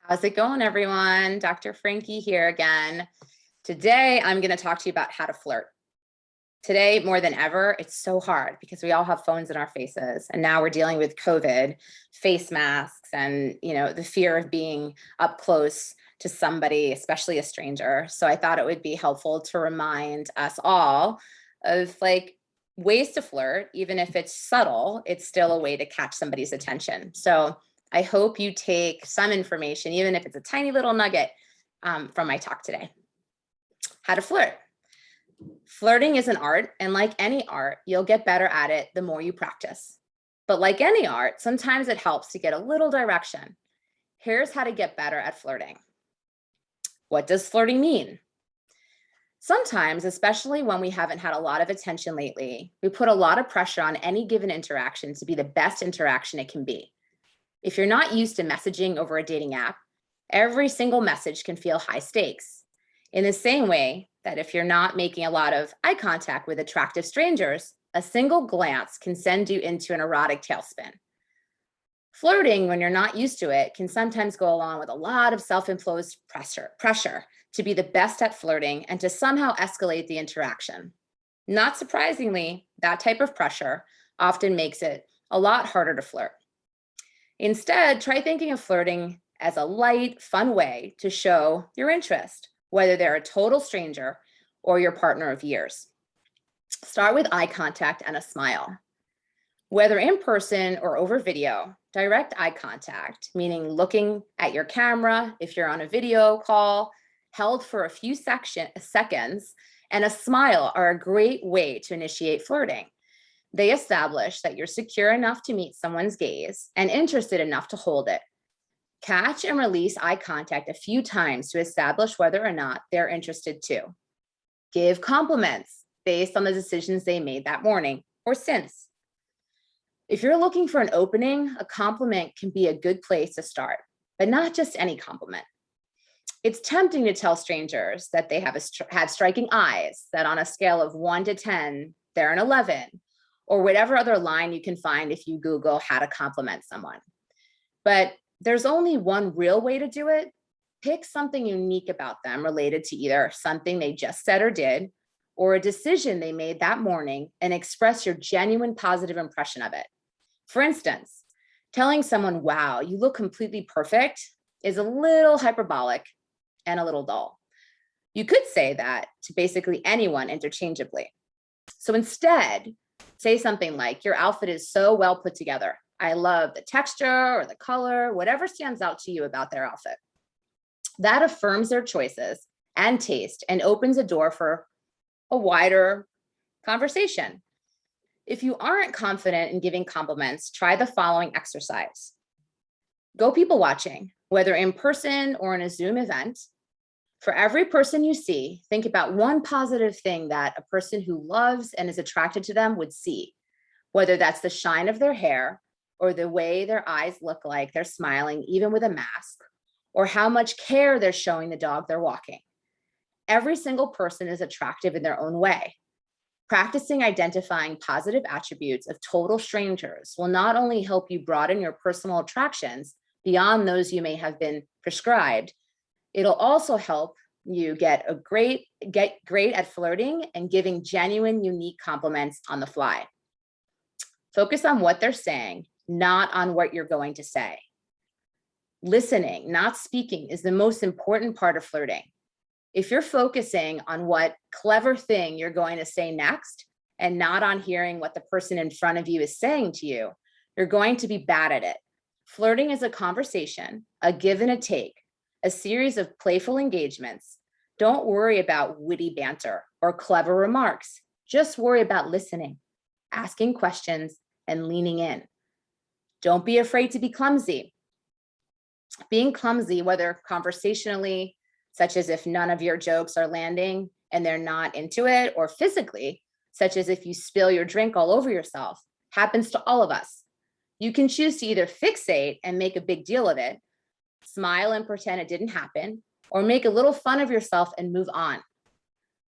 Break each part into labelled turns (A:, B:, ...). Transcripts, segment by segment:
A: How's it going, everyone? Dr. Frankie here again. Today, I'm going to talk to you about how to flirt. Today, more than ever, it's so hard because we all have phones in our faces, and now we're dealing with COVID, face masks, and the fear of being up close to somebody, especially a stranger. So I thought it would be helpful to remind us all of ways to flirt. Even if it's subtle, it's still a way to catch somebody's attention. So I hope you take some information, even if it's a tiny little nugget, from my talk today. How to flirt. Flirting is an art, and like any art, you'll get better at it the more you practice. But like any art, sometimes it helps to get a little direction. Here's how to get better at flirting. What does flirting mean? Sometimes, especially when we haven't had a lot of attention lately, we put a lot of pressure on any given interaction to be the best interaction it can be. If you're not used to messaging over a dating app, every single message can feel high stakes. In the same way that if you're not making a lot of eye contact with attractive strangers, a single glance can send you into an erotic tailspin. Flirting, when you're not used to it, can sometimes go along with a lot of self-imposed pressure to be the best at flirting and to somehow escalate the interaction. Not surprisingly, that type of pressure often makes it a lot harder to flirt. Instead, try thinking of flirting as a light, fun way to show your interest, whether they're a total stranger or your partner of years. Start with eye contact and a smile. Whether in person or over video, direct eye contact, meaning looking at your camera if you're on a video call, held for a few seconds, and a smile are a great way to initiate flirting. They establish that you're secure enough to meet someone's gaze and interested enough to hold it. Catch and release eye contact a few times to establish whether or not they're interested too. Give compliments based on the decisions they made that morning or since. If you're looking for an opening, a compliment can be a good place to start, but not just any compliment. It's tempting to tell strangers that they have striking eyes, that on a scale of 1 to 10, they're an 11, or whatever other line you can find if you Google how to compliment someone. But there's only one real way to do it. Pick something unique about them related to either something they just said or did, or a decision they made that morning, and express your genuine positive impression of it. For instance, telling someone, "Wow, you look completely perfect," is a little hyperbolic and a little dull. You could say that to basically anyone interchangeably. So instead, say something like, "Your outfit is so well put together. I love the texture or the color," whatever stands out to you about their outfit. That affirms their choices and taste and opens a door for a wider conversation. If you aren't confident in giving compliments, try the following exercise. Go people watching, whether in person or in a Zoom event. For every person you see, think about one positive thing that a person who loves and is attracted to them would see, whether that's the shine of their hair or the way their eyes look like they're smiling even with a mask, or how much care they're showing the dog they're walking. Every single person is attractive in their own way. Practicing identifying positive attributes of total strangers will not only help you broaden your personal attractions beyond those you may have been prescribed, it'll also help you get great at flirting and giving genuine, unique compliments on the fly. Focus on what they're saying, not on what you're going to say. Listening, not speaking, is the most important part of flirting. If you're focusing on what clever thing you're going to say next and not on hearing what the person in front of you is saying to you, you're going to be bad at it. Flirting is a conversation, a give and a take, a series of playful engagements. Don't worry about witty banter or clever remarks. Just worry about listening, asking questions, and leaning in. Don't be afraid to be clumsy. Being clumsy, whether conversationally, such as if none of your jokes are landing and they're not into it, or physically, such as if you spill your drink all over yourself, happens to all of us. You can choose to either fixate and make a big deal of it, smile and pretend it didn't happen, or make a little fun of yourself and move on.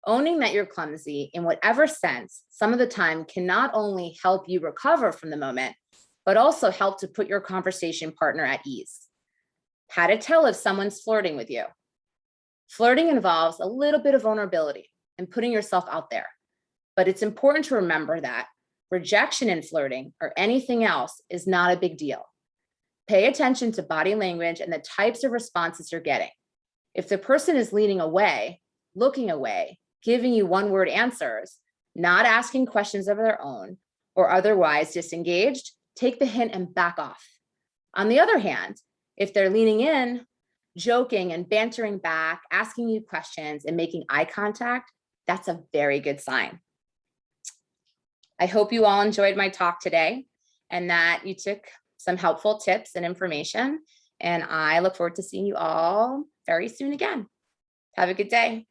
A: Owning that you're clumsy in whatever sense, some of the time can not only help you recover from the moment, but also help to put your conversation partner at ease. How to tell if someone's flirting with you. Flirting involves a little bit of vulnerability and putting yourself out there. But it's important to remember that rejection in flirting or anything else is not a big deal. Pay attention to body language and the types of responses you're getting. If the person is leaning away, looking away, giving you one-word answers, not asking questions of their own, or otherwise disengaged, take the hint and back off. On the other hand, if they're leaning in, joking and bantering back, asking you questions and making eye contact, that's a very good sign. I hope you all enjoyed my talk today and that you took some helpful tips and information. And I look forward to seeing you all very soon again. Have a good day.